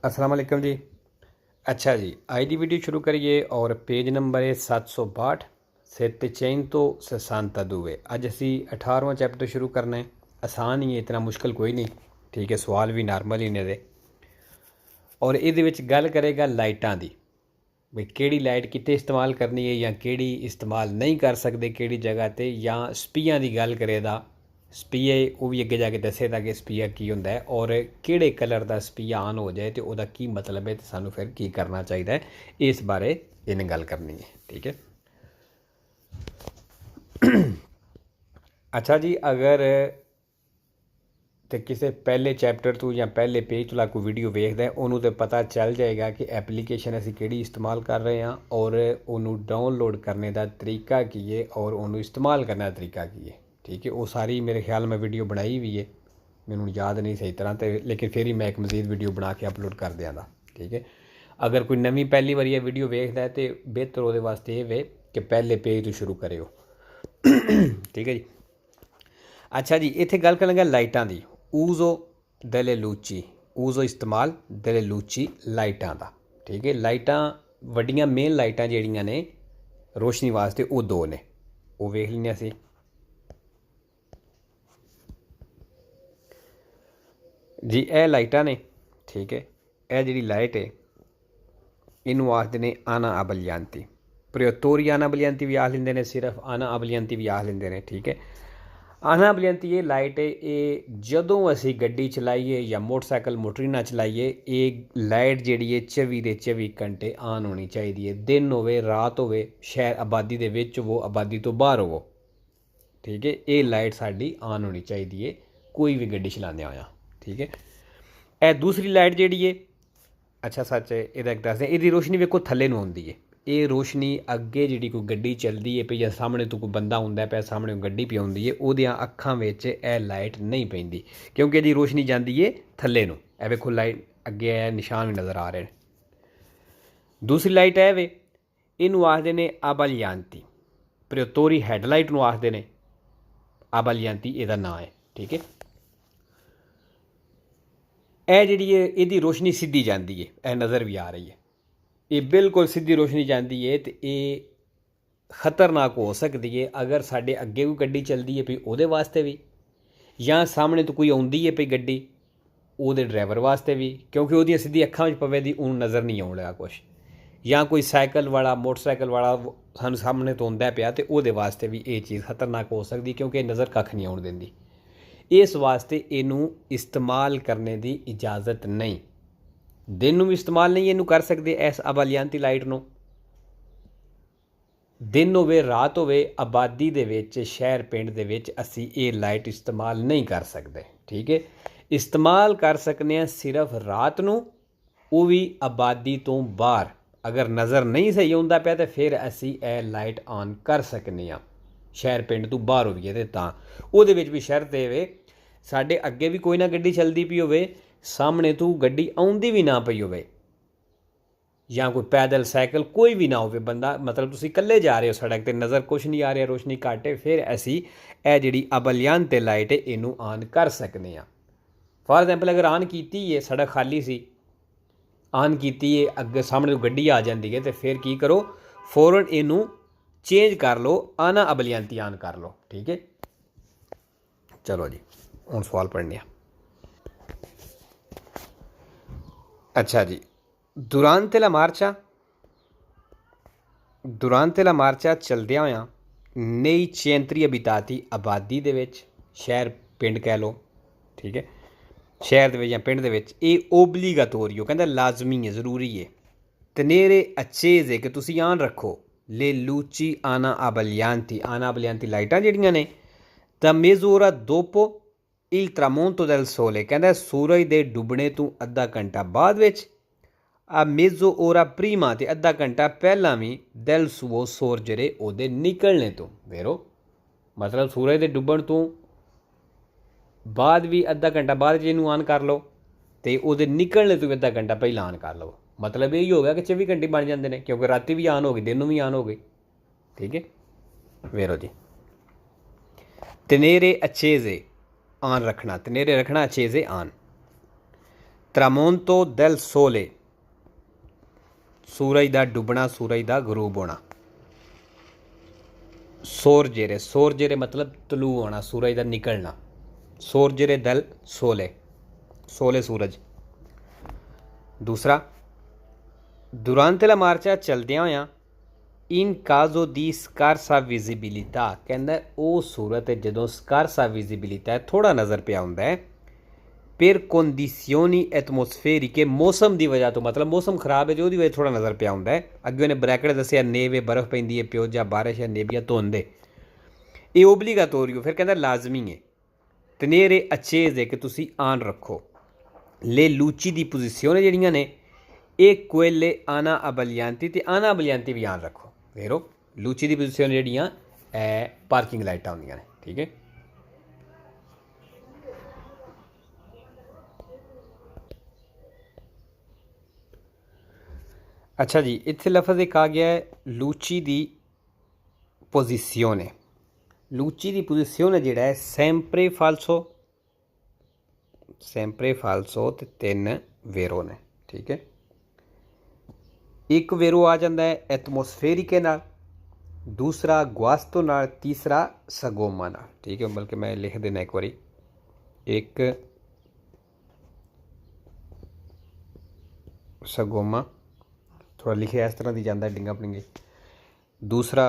अस्सलाम वालेकुम जी। अच्छा जी, अज की वीडियो शुरू करिए और पेज नंबर है 762 सिर ते चैन तो ससांता दुए। अज असी 18वां चैप्टर शुरू करना है। आसान ही है, इतना मुश्किल कोई नहीं। ठीक है, सवाल भी नॉर्मल ही ने दे। और ये गल करेगा लाइटां दी, भी किहड़ी लाइट कित्थे इस्तेमाल करनी है या किहड़ी इस्तेमाल नहीं कर सकते किहड़ी जगह ते, या स्पीयां दी गल करे दा स्पीए वो भी अगे जाके दसेगा कि स्पीया की होंदा है और किहड़े कलर का स्पीया ऑन हो जाए तो वह की मतलब है, तो सानू फिर की करना चाहिए, इस बारे इन्हें गल करनी है। ठीक है। अच्छा जी, अगर तो किसी पहले चैप्टर तो या पहले पेज तो कोई वीडियो वेखदा है उन्होंने तो पता चल जाएगा कि एप्लीकेशन असी किहड़ी इस्तेमाल कर रहे हैं और उन्होंने डाउनलोड करने का तरीका की है और उन्होंने इस्तेमाल करने का तरीका की है। ठीक है, वो सारी मेरे ख्याल में वीडियो बनाई भी है, मैनू याद नहीं सही तरह तो, लेकिन फिर ही मैं एक मजीद वीडियो बना के अपलोड कर देंगे। ठीक है, अगर कोई नवी पहली बार यह वीडियो वेखदा है तो बेहतर वो वास्ते ये वे कि पहले पेज तो शुरू करो। ठीक है जी। अच्छा जी, इत्थे गल कर लगा लाइटां दी। ऊज़ो दले लूची, ऊज़ो इस्तेमाल दले लूची लाइटां दा। ठीक है, लाइटां वड्डियां मेन लाइटां जिहड़ियां ने रोशनी वास्ते वो दो ने, वो वेख लैने असी। जी ए लाइटां ने। ठीक है, यह जी लाइट है इनू आखते ने आना अबलियांती, प्रयोतोरी आना अबलियांती भी आख लेंदे ने, सिर्फ आना अबलियांती भी आख लेंदे ने। ठीक है, आना अबलियांती ये लाइट है, ये जदों असी गड्डी चलाइए या मोटरसाइकिल मोटरी ना चलाइए, ये लाइट जिहड़ी है 24 के 24 घंटे ऑन होनी चाहिए है। दिन होवे रात होवे, शहर आबादी दे विच होवो आबादी तो बाहर होवो। ठीक है, ये लाइट साडी ऑन होनी चाहिए है कोई भी गड्डी चलाने आया। ठीक है, ए दूसरी लाइट जिहड़ी है, अच्छा सच है ये एक दस दें, इसकी रोशनी वेखो थल्ले नूं आउंदी है। ये रोशनी अगे जी कोई गड्डी चलती है पई या सामने तो कोई बंदा आउंदा पे, सामने गड्डी पई आउंदी है, उहदियां अखां विच ए लाइट नहीं पैंदी क्योंकि इसकी रोशनी जाती है थल्ले नूं। ए वेखो लाइट अगे ए निशान भी नज़र आ रहे हैं। दूसरी लाइट है वे, इनू आखते ने अबलियांती, प्रयोतोरी हैडलाइट नूं आखते ने, अबलियांती इहदा नाम है। ठीक है, ए जिहड़ी है इहदी रोशनी सीधी जाती है, ए नज़र भी आ रही है, ये बिल्कुल सीधी रोशनी जाती है तो ये खतरनाक हो सकती है अगर साढ़े अगे कोई गड्डी चलती है पई उहदे वास्ते भी, या सामने तो कोई आउंदी है पई गड्डी उहदे ड्राइवर वास्ते भी, क्योंकि उहदियां सीधी अखां विच पवे दी उन्हें नज़र नहीं आउण लगा कुछ, या कोई साइकिल वाला मोटरसाइकिल वाला सानूं सामने तो आउंदा पिया तो उहदे वास्ते भी ये चीज़ खतरनाक हो सकती क्योंकि नज़र कख नहीं आउण दिंदी। इस वास्ते इनू इस्तेमाल करने की इजाज़त नहीं, दिन में भी इस्तेमाल नहीं इनू कर सकते इस अबलियांती लाइट नूं। दिन होवे रात होवे आबादी दे विच शहर पिंड दे विच असी ये लाइट इस्तेमाल नहीं कर सकते। ठीक है, इस्तेमाल कर सकते हैं सिर्फ रात नूं, वो भी आबादी तो बाहर, अगर नज़र नहीं सही आउंदा पिया तो फिर असी ए लाइट ऑन कर सकते हैं, शहर पिंड तो बाहर होईए तो तां उहदे विच भी शर्त वे साडे अगे भी कोई ना गड्डी चलती पई होवे, सामने तो गड्डी आउंदी भी ना पई होवे, या कोई पैदल साइकिल कोई भी ना हो, बंदा मतलब तुसीं कल्ले जा रहे हो सड़क पर नज़र कुछ नहीं आ रहा, रोशनी घट है, फिर असी ए जिहड़ी अबलियांत लाइट है इनू ऑन कर सकते हैं। फॉर एग्जाम्पल अगर ऑन की है सड़क खाली सी, ऑन की है अगे सामने तो गड्डी आ जाती है तो फिर की करो फौरन इनू चेंज कर लो, आना अबलियांती ऑन कर लो। ठीक है, चलो जी हुण सवाल पढ़ने। अच्छा जी, दुरांते ला मार्चा चलदिया होया नई चैंतरी अबिताती आबादी दे विच, शहर पिंड कह लो। ठीक है, शहर दे विच या पिंड दे विच ये ओबलीगातोरियो कहंदा लाजमी है, जरूरी है, तनेरे अच्छेज है कि तुसीं आन रखो ले लूची आना अबलियांती लाइटां जिहड़ियां ने ता मेज़ोरा दोपो il tramonto del sole कहंदा सूरज दे डुबने तो अद्धा घंटा बाद विच, आ मेज़ो ओरा प्रीमा ते अद्धा घंटा पहला भी del suo sorgere ओदे निकलने तो, वेरो मतलब सूरज दे डुबण तो बाद भी अद्धा घंटा बाद इनू ऑन कर लो तो ओदे निकलने तो भी अद्धा घंटा पहला ऑन कर लो, मतलब यही हो गया कि 24 घंटे बन जाते हैं क्योंकि राती भी ऑन हो गई दिन भी ऑन हो गई। ठीक है, वेरो जी, तनेरे अच्छे से ऑन रखना, तनेरे रखना अच्छे से ऑन, tramonto del sole, सूरज का डुबना, सूरज का गरूब होना। सोरजेरे, सोरजेरे मतलब तलू होना, सूरज का निकलना। सोरजेरे दल सोले, सोले सूरज। दूसरा, durante la marcia चलदियां होया इन काजो दी स्कारसा विजिबिलिटा, कहंदा ਉਹ ਸੂਰਤ ਜਦੋਂ स्कारसा विजिबिलिटा है, थोड़ा नज़र पे आउंदा है, पर कंडीशियोनी एटमोसफेरिके, मौसम की वजह तो, मतलब मौसम खराब है जो वजह थोड़ा नज़र पे आउंदा है। अगे उन्हें ब्रैकेट दसिया नेवे, बर्फ पैंदी है, प्योजा बारिश है, नेबिया धुंद है, ये ओबलीगाटोरियो, फिर कहता लाजमी है। तनेरे अचेज है कि तुसी आन रखो। ले लूची दी पोजिशियोन जड़ियाँ ने एक कोयले आना अबलियांती, तो आना अबलियांती भी आन रखो। वेरो लूची दी पोजिशियोन जड़ियाँ पार्किंग लाइटां होंदियां ने, ठीक है। अच्छा जी, इत्थे लफज एक आ गया है लूची दी पोजिशियोन। लूची दी पोजिशियोन जिहड़ा है सैंपरे फाल्सो, सैंपरे फाल्सो ते 3 वेरो ने, ठीक है। एक वेरो आ जाता है एटमोसफेरिके नाल, दूसरा गुआस्तो नाल, तीसरा सगोमा नाल, ठीक है। बल्कि मैं लिख देना एक बारी, एक सगोमा, थोड़ा लिखे इस तरह की जाता है डिंगा पड़िंगे, दूसरा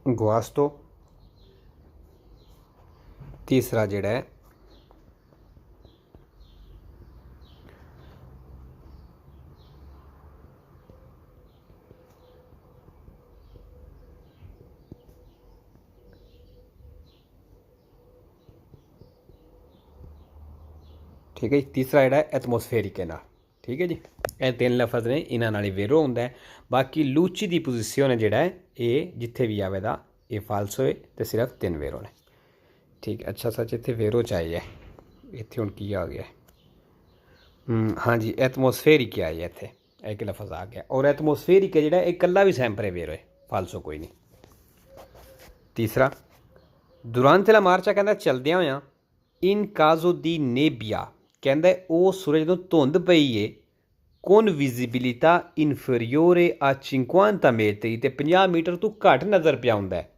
गुआस्तो, तीसरा जिहड़ा है ठीक है, तीसरा जिहड़ा एटमोसफेरिक नाल, ठीक है जी। ये 3 लफज ने, इन्हां नाल ही वेरो हुंदा है। बाकी लूची दी पोजिशियोन जिहड़ा है ये जिथे भी आवेगा ये फाल्सो है, तो सिर्फ 3 वेरो ने, ठीक है। अच्छा सच इत्थे वेरो चाहिए, इत्थे हुण की आ गया, हाँ जी एटमोसफेरिक आ गया, इत्थे एक लफज आ गया। और एटमोसफेरिक जिहड़ा है इकल्ला भी सैंपरे वेरो है, फाल्सो कोई नहीं। तीसरा, दुरांते ला मार्चा कहंदा चलदियां होया इन काजो दी नेबिया, कहंदा ਉਹ सूरज ਨੂੰ ਧੁੰਦ ਪਈ ਏ con visibilità inferiore a 50 metri, ਤੇ 50 मीटर ਤੋਂ ਘੱਟ ਨਜ਼ਰ ਪਿਆ ਹੁੰਦਾ ਹੈ।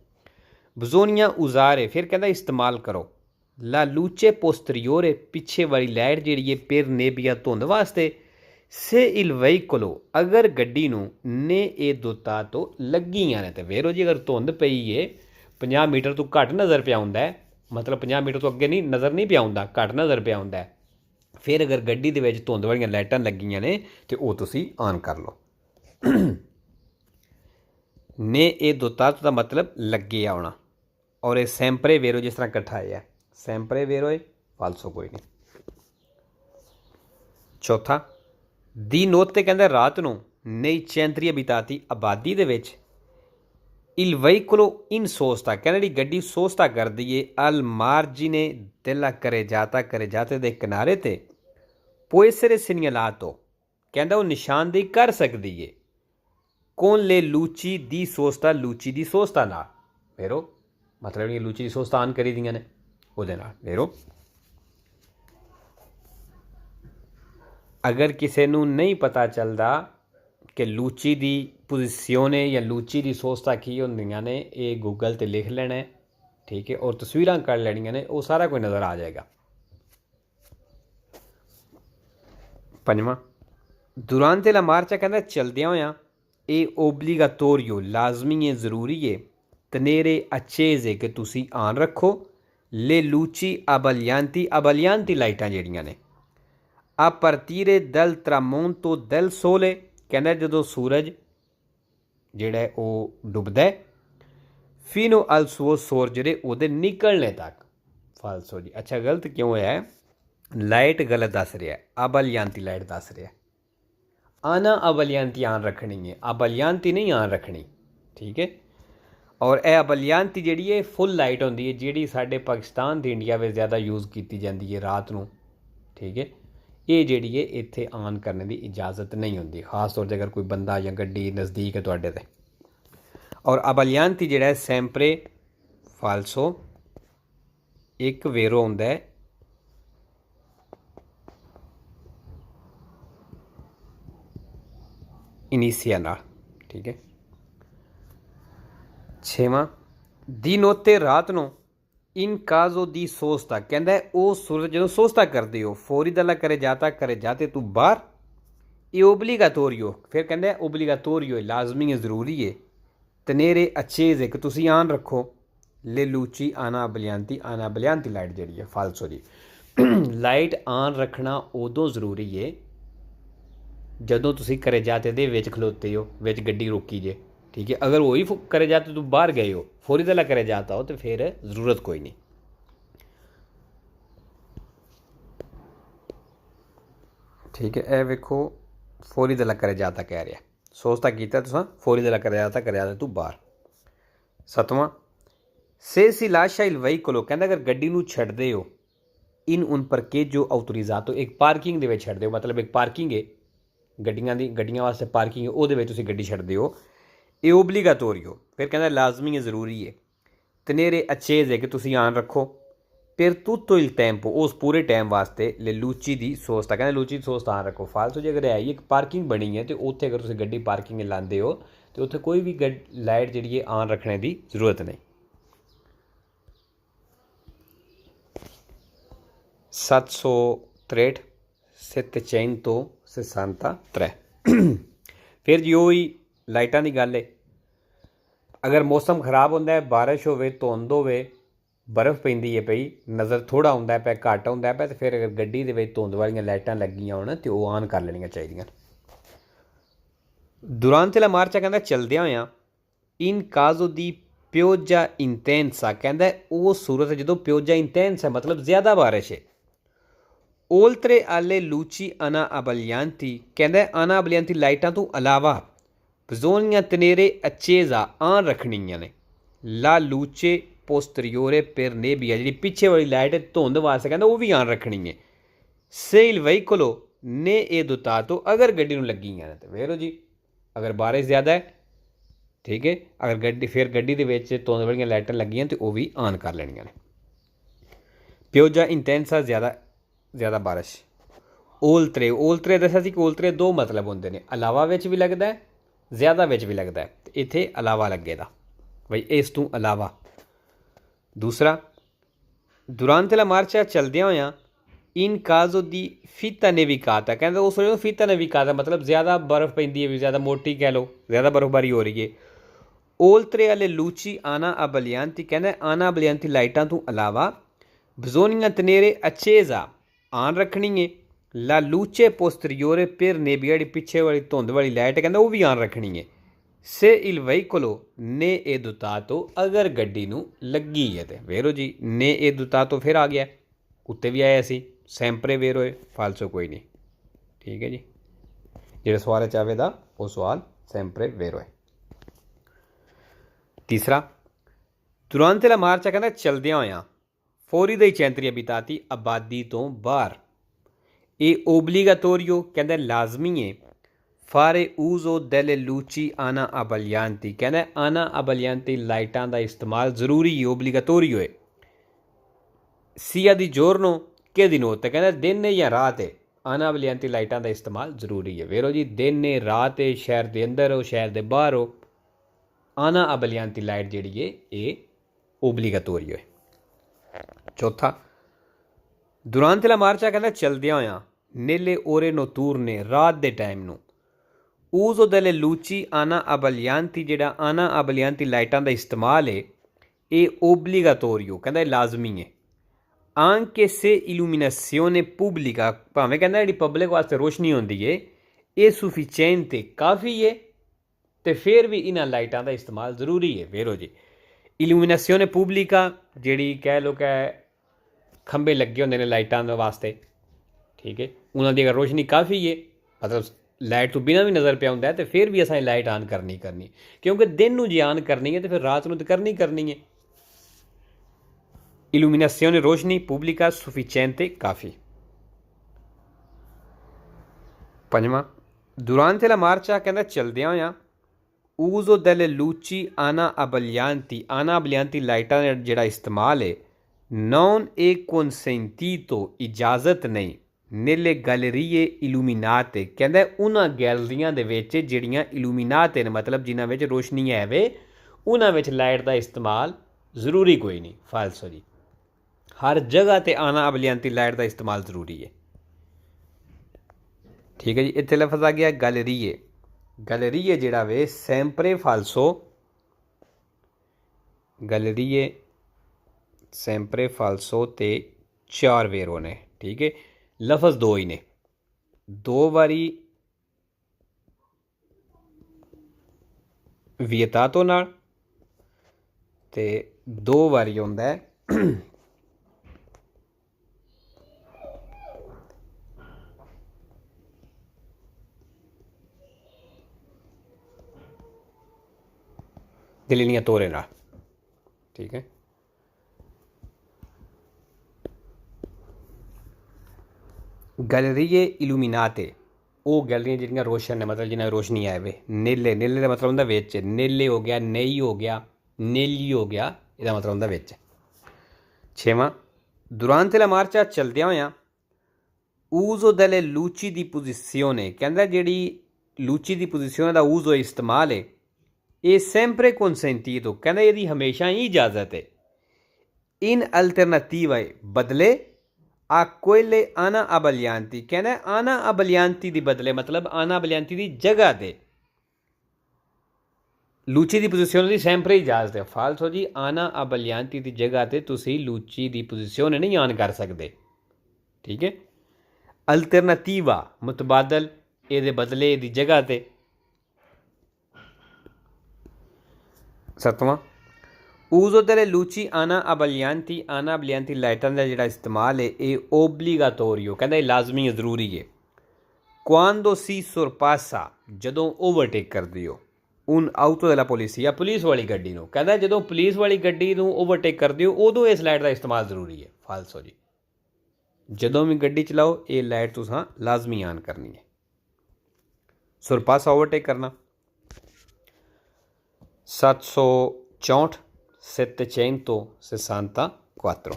ਬਜ਼ੋਨੀਆਂ ਉਜ਼ਾਰੇ, ਫਿਰ ਕਹਿੰਦਾ ਇਸਤੇਮਾਲ ਕਰੋ ਲਾ ਲੂਚੇ ਪੋਸਟਰੀਓਰੇ, ਪਿੱਛੇ ਵਾਲੀ ਲਾਈਟ ਜਿਹੜੀ ਹੈ ਪਰ ਨੇਬੀਆ ਧੁੰਦ ਵਾਸਤੇ, ਸੇ ਇਲ ਵਹੀਕਲੋ, ਅਗਰ ਗੱਡੀ ਨੂੰ ਨੇ ਇਹ ਦੁੱਤਾ ਤੋਂ ਲੱਗੀਆਂ ਨੇ, ਤੇ ਵੇਰੋ ਜੀ ਅਗਰ ਧੁੰਦ ਪਈ ਏ 50 मीटर ਤੋਂ ਘੱਟ ਨਜ਼ਰ ਪਿਆ ਹੁੰਦਾ ਹੈ, मतलब 50 मीटर तो अगे नहीं नज़र नहीं पिया हुंदा, घट नज़र पिया हुंदा है, फिर अगर गड्डी दे विच धुंद वालियां लाइटां लगियां ने तो वो तुसी ऑन कर लो। ने ये दोतात का मतलब लगे आना, और ये सैंपरे वेरो जिस तरह कट्ठा है, सैंपरे वेरो है, फाल्सो कोई नहीं। चौथा, दी नोट ते कहंदा रात नूं नई चैंतरी बिताती आबादी दे विच il veicolo in sosta, कहना जी गड्डी सोस्ता कर दी है अल मार्जिने दिला करे जाते दे किनारे ते पोएसरे सिग्नलातो, कहंदा वो निशानदेही कर सकती है कौन ले लूची दी सोस्ता, लूची दी सोस्ता नाल, फेरो मतलब लूची दी सोस्ता ऑन करी दियां ने ओहदे नाल। फेरो अगर किसी नूं नहीं पता चलता कि लूची दी पोजिशियोन या लूची दी सोस्ता की होंदियां ने, ये गूगल ते लिख लेना है, ठीक है, और तस्वीरां कर लैनियां ने, वो सारा कोई नज़र आ जाएगा। पंजवां, दुरांते ला मार्चा कहंदा चलदियां होया ये ओबलीगाटोरियो, लाजमी है, ज़रूरी है, तनेरे अचेज है कि तुसी आन रखो ले लूची अबलियांती, अबलियांती लाइटां जेहड़ियां ने आ परतीरे दल tramonto del sole, कहंदा जदों सूरज ਜਿਹੜਾ ਉਹ ਡੁੱਬਦਾ ਫੀਨੋ ਅਲ ਸੋ ਸੋਰਜਰੇ ਉਹਦੇ ਨਿਕਲਣੇ ਤੱਕ, ਫਾਲਸੋ ਜੀ। ਅੱਛਾ ਗਲਤ ਕਿਉਂ ਹੋਇਆ ਹੈ, ਲਾਈਟ ਗਲਤ ਦੱਸ ਰਿਹਾ, ਅਬਲਿयांती ਲਾਈਟ ਦੱਸ ਰਿਹਾ, ਆਨਾ ਅਬਲਿयांती ਆਨ ਰੱਖਣੀ ਹੈ, ਅਬਲਿयांती ਨਹੀਂ ਆਨ ਰੱਖਣੀ, ਠੀਕ ਹੈ। ਔਰ ਇਹ ਅਬਲਿयांती ਜਿਹੜੀ ਹੈ ਫੁੱਲ ਲਾਈਟ ਹੁੰਦੀ ਹੈ, ਜਿਹੜੀ ਸਾਡੇ ਪਾਕਿਸਤਾਨ ਤੇ ਇੰਡੀਆ ਵਿੱਚ ਜ਼ਿਆਦਾ ਯੂਜ਼ ਕੀਤੀ ਜਾਂਦੀ ਹੈ ਰਾਤ ਨੂੰ, ਠੀਕ ਹੈ। ये जी है इत्थे ऑन करने की इजाज़त नहीं होती, खास तौर पर अगर कोई बंदा या गड्डी नज़दीक है तुहाडे ते। और अबलियांती जिहड़ा है सैंपरे फालसो एक वेरो हुंदा है इनीसिया नाल। ठीक है। 6वां दी नोते रात नो इन काजो दी सोचता, कहता है वो सूरज जो सोचता करते हो फौरी दला करे जाते तू बाहर, ये ओबलीगातोरियो, फिर कहता है ओबलीगातोरियो लाजमी है, ज़रूरी है, तनेरे अच्छेज है कि तुसी आन रखो, ले लूची आना बलियांती लाइट जी है फालसो जी लाइट आन रखना उदों जरूरी है जदों तुसी करे जाते दे विच खलोते हो, विच गड्डी रोकी जे। ठीक है। अगर वही करे जाते तो बाहर गए हो, फौरी दला करे जाता हो, तो फिर ज़रूरत कोई नहीं। ठीक है। ए वेखो फौरी दला करे जाता कह रहा, सोचता किया तुसा, फौरी दला करे जाता तू बाहर। 7वां से सी लाशा इल वही कोलो, कहता अगर गड्डी नूं छड्डदे हो इन उन पर के जो ऑथोरिजातो, एक पार्किंग दे विच छड्डदे हो, मतलब एक पार्किंग है गड्डियां वास्ते पार्किंग है, उहदे विच तुसीं गड्डी छड्डदे हो, ये ओबलीगातोरियो, फिर कहता लाजमी है, ज़रूरी है, तनेरे अच्छेज है कि तुसीं आन रखो, फिर tutto il tempo उस पूरे टाइम वास्ते ले लूची दी सोचता, कहते लूची दी सोचता आन रखो। फालतू जे अगर है एक पार्किंग बनी है तो उत्थे अगर तुसीं गड्डी पार्किंग लाते हो तो उत्थे कोई भी लाइट जी आन रखने की जरूरत नहीं। 763 763 फिर जी वही लाइटां की गल है, अगर मौसम खराब होंदा है, बारिश होवे, धुंध होवे, बर्फ पैंदी है पई, नज़र थोड़ा होंदा है, घट होंदा है, तो फिर अगर गड्डी दे विच धुंध वालियां लाइटां लगियां होण तो वो आन कर लेनियां चाहिदियां। दुरांते ला मार्चा कहंदा चलदियां होयां इन काजो दी प्योजा इंटेंसा, कहंदा वो सूरत जदों प्योजा इंटेंसा मतलब ज़्यादा बारिश है, ओल्त्रे आले लूची अना अबलियांती, कहंदा अना अबलियांती लाइटां तो अलावा बजोनियां तनेरे अच्छेजा आन रखनियां ने, ला लूचे पोस्टरियोरे पर नेबिया, जी पिछे वाली लाइट है धुंध वास्ते कहंदा वो भी आन रखनी है, सेल वहीकोलो ने ए दुता, तो अगर गड्डी नूं लगियां ने तो वेरो जी, अगर बारिश ज़्यादा है, ठीक है, अगर गड्डी फिर गड्डी दे विच धुंध वालियां लाइटां लगियां तो वो भी आन कर लेनियां ने। प्योजा इंटेंसा ज़्यादा बारिश। ओल्त्रे दस्सिया सी कि ओल्त्रे दो मतलब होंदे ने, अलावा विच भी लगदा है, ज़्यादा विच भी लगदा है, इत्थे अलावा लगे दा बई इस तों अलावा। दूसरा दुरांते ला मार्चा चलदियां होयां इन काजो दी फीता नेविकाता, कहंदे उस वेले फीता नेविकाता मतलब ज़्यादा बर्फ पैंदी है, ज़्यादा मोटी कह लो, ज़्यादा बर्फबारी हो रही है। ओल्त्रे आले लूची आना अबलियांती, कहंदे आना अबलियांती लाइटां तों अलावा बजोनियां तनेरे अच्छेजा आन रखनी है, ला लूचे पोस्टरियोरे पर नेबिया, पिछे वाली धुंध वाली लाइट कहंदा वो भी आन रखनी है, से इल वहीकोलो ने ए दुतातो, अगर गड्डी नूं लगी है तो वेरो जी, ने ए दुतातो फिर आ गया, उत्ते भी आया सी सैंपरे वेरो है, फालसो कोई नहीं। ठीक है जी, जो सवाल चाहे दा वो सवाल सैंपरे वेरो है। तीसरा दुरांते ला मार्चा कहंदा चलदियां होयां फौरी दई चैंतरी अबिताती आबादी तो बाहर, ये ओबलीगातोरियो कहंदा लाजमी है, फारे ऊजो डेले लूची आना अबलियांती, कहंदा आना अबलियांती लाइटां का इस्तेमाल जरूरी है, ओबलीगातोरियो है, सिया दी जोरनो के दिनों ते, कहंदा दिन है या रात है, आना अबलियांती लाइटां का इस्तेमाल जरूरी है, वेरो जी दिन है रात है, शहर के अंदर हो शहर के बाहर हो, आना अबलियांती लाइट जी है ये ओबलीगातोरियो है। चौथा दुरांते ला मार्चा कहंदा चलदियां होयां नेले ओरे नोतूर ने रात के टाइम नूं ऊजो दले लूची आना अबलियांती, जेड़ा आना अबलियांती लाइटां का इस्तेमाल है ये ओबलीगातोरियो, कहंदा लाजमी है, आंके से इल्यूमिनासियोने पुब्लिका, भावें कहंदा जी पब्लिक वास्ते रोशनी होंदी है, ये सुफिचेंते काफ़ी है, तो फिर भी इन्हां लाइटां का इस्तेमाल जरूरी है, वेरो जी इल्यूमिनासियोने पुब्लिका जी कह लो कै खंबे लगे होंदे ने लाइटां वास्ते, ठीक है, उन्हां दी अगर रोशनी काफ़ी है, मतलब लाइट तो बिना भी नज़र पे आउंदा है, तो फिर भी असें लाइट ऑन करनी क्योंकि दिन नूं जे ऑन करनी है तो फिर रात नूं तो करनी है। इल्यूमिनासियोने रोशनी पुब्लिका सुफिचेंते काफ़ी। पंजवां दुरांते ला मार्चा कहंदा चलदियां होयां uso delle luci ana abbaglianti ਲਾਈਟਾਂ ਦਾ ਜਿਹੜਾ ਇਸਤੇਮਾਲ ਹੈ non è consentito ਇਜਾਜ਼ਤ ਨਹੀਂ nelle gallerie illuminate ਕਹਿੰਦਾ ਉਹਨਾਂ ਗੈਲਰੀਆਂ ਦੇ ਵਿੱਚ ਜਿਹੜੀਆਂ ਇਲੂਮੀਨਾਤੇ ਨੇ ਮਤਲਬ ਜਿਨ੍ਹਾਂ ਵਿੱਚ ਰੋਸ਼ਨੀ ਹੈ ਵੇ ਉਹਨਾਂ ਵਿੱਚ ਲਾਈਟ ਦਾ ਇਸਤੇਮਾਲ ਜ਼ਰੂਰੀ ਕੋਈ ਨਹੀਂ ਫਾਲਸੋ ਜੀ ਹਰ ਜਗ੍ਹਾ 'ਤੇ ਆਨਾ ਅਬਲਿਆਂਤੀ ਲਾਈਟ ਦਾ ਇਸਤੇਮਾਲ ਜ਼ਰੂਰੀ ਹੈ ਠੀਕ ਹੈ ਜੀ ਇੱਥੇ ਲਫ਼ਜ਼ ਆ ਗਿਆ ਗੈਲਰੀਏ ਗੈਲਰੀਏ ਜਿਹੜਾ ਵੇ ਸੈਂਪਰੇ ਫਾਲਸੋ ਗੈਲਰੀਏ ਸੈਂਪਰੇ ਫਾਲਸੋ ਤੇ 4 ਵੇਰੋ ਨੇ ਠੀਕ ਹੈ ਲਫ਼ਜ਼ 2 ਹੀ ਨੇ 2 ਵਾਰੀ ਵਿਏਤਾਤੋ ਨਾਲ ਤੇ 2 ਵਾਰੀ ਹੁੰਦਾ ਹੈ delineatore ਨਾਲ ਠੀਕ ਹੈ ਗੈਲਰੀਏ ਇਲੂਮੀਨਾਤੇ ਉਹ ਗੈਲਰੀਆਂ ਜਿਹੜੀਆਂ ਰੋਸ਼ਨ ਨੇ ਮਤਲਬ ਜਿਨ੍ਹਾਂ ਰੋਸ਼ਨੀ ਆਏ ਵੇ ਨੀਲੇ ਨੀਲੇ ਦਾ ਮਤਲਬ ਹੁੰਦਾ ਵਿੱਚ ਨੀਲੇ ਹੋ ਗਿਆ ਨਈ ਹੋ ਗਿਆ ਨੀਲੀ ਹੋ ਗਿਆ ਇਹਦਾ ਮਤਲਬ ਹੁੰਦਾ ਵਿੱਚ 6ਵਾਂ durante la marcia ਚਲਦਿਆਂ ਹੋਇਆਂ uso delle luci di posizione ਕਹਿੰਦਾ ਜਿਹੜੀ ਲੂਚੀ ਦੀ ਪੋਜੀਸ਼ਨ ਦਾ ਉਜ਼ੋ ਇਸਤੇਮਾਲ ਹੈ ਇਹ sempre consentito ਕਹਿੰਦਾ ਇਹਦੀ ਹਮੇਸ਼ਾ ਹੀ ਇਜਾਜ਼ਤ ਹੈ in alternativa ਬਦਲੇ a quelle ana abbaglianti ਕਹਿੰਦਾ ana abbaglianti ਦੀ ਬਦਲੇ ਮਤਲਬ ana abbaglianti ਦੀ ਜਗ੍ਹਾ 'ਤੇ ਲੂਚੀ ਦੀ ਪੋਜੀਸ਼ਨ ਦੀ ਸੈਂਪਰੇ ਇਜਾਜ਼ਤ ਹੈ ਫਾਲਸੋ ਜੀ ਆਨਾ ਅਬਲਿਆਂਤੀ ਦੀ ਜਗ੍ਹਾ 'ਤੇ ਤੁਸੀਂ ਲੂਚੀ ਦੀ ਪੋਜੀਸ਼ਨ ਨਹੀਂ ਆਨ ਕਰ ਸਕਦੇ ਠੀਕ ਹੈ ਅਲਟਰਨੇਟਿਵਾ ਮੁਤਬਾਦਲ ਇਹਦੇ ਬਦਲੇ ਦੀ ਜਗ੍ਹਾ 'ਤੇ 7ਵਾਂ uso delle luci ana abbaglianti ਲਾਈਟਾਂ ਦਾ ਜਿਹੜਾ ਇਸਤੇਮਾਲ ਹੈ ਇਹ ਓਬਲੀਗਾਟੋਰੀਓ ਕਹਿੰਦਾ ਇਹ ਲਾਜ਼ਮੀ ਹੈ ਜ਼ਰੂਰੀ ਹੈ quando si sorpassa ਜਦੋਂ ਓਵਰਟੇਕ ਕਰਦੇ ਹੋ ਉਨ ਆਊਟੋ ਦella polizia ਪੁਲਿਸ ਵਾਲੀ ਗੱਡੀ ਨੂੰ ਕਹਿੰਦਾ ਜਦੋਂ ਪੁਲਿਸ ਵਾਲੀ ਗੱਡੀ ਨੂੰ ਓਵਰਟੇਕ ਕਰਦੇ ਹੋ ਉਦੋਂ ਇਸ ਲਾਈਟ ਦਾ ਇਸਤੇਮਾਲ ਜ਼ਰੂਰੀ ਹੈ ਫਾਲਸੋ ਜੀ ਜਦੋਂ ਵੀ ਗੱਡੀ ਚਲਾਓ ਇਹ ਲਾਈਟ ਤੁਸੀਂ ਲਾਜ਼ਮੀ ਆਨ ਕਰਨੀ ਹੈ ਸੁਰਪਾਸਾ ਓਵਰਟੇਕ ਕਰਨਾ 764 764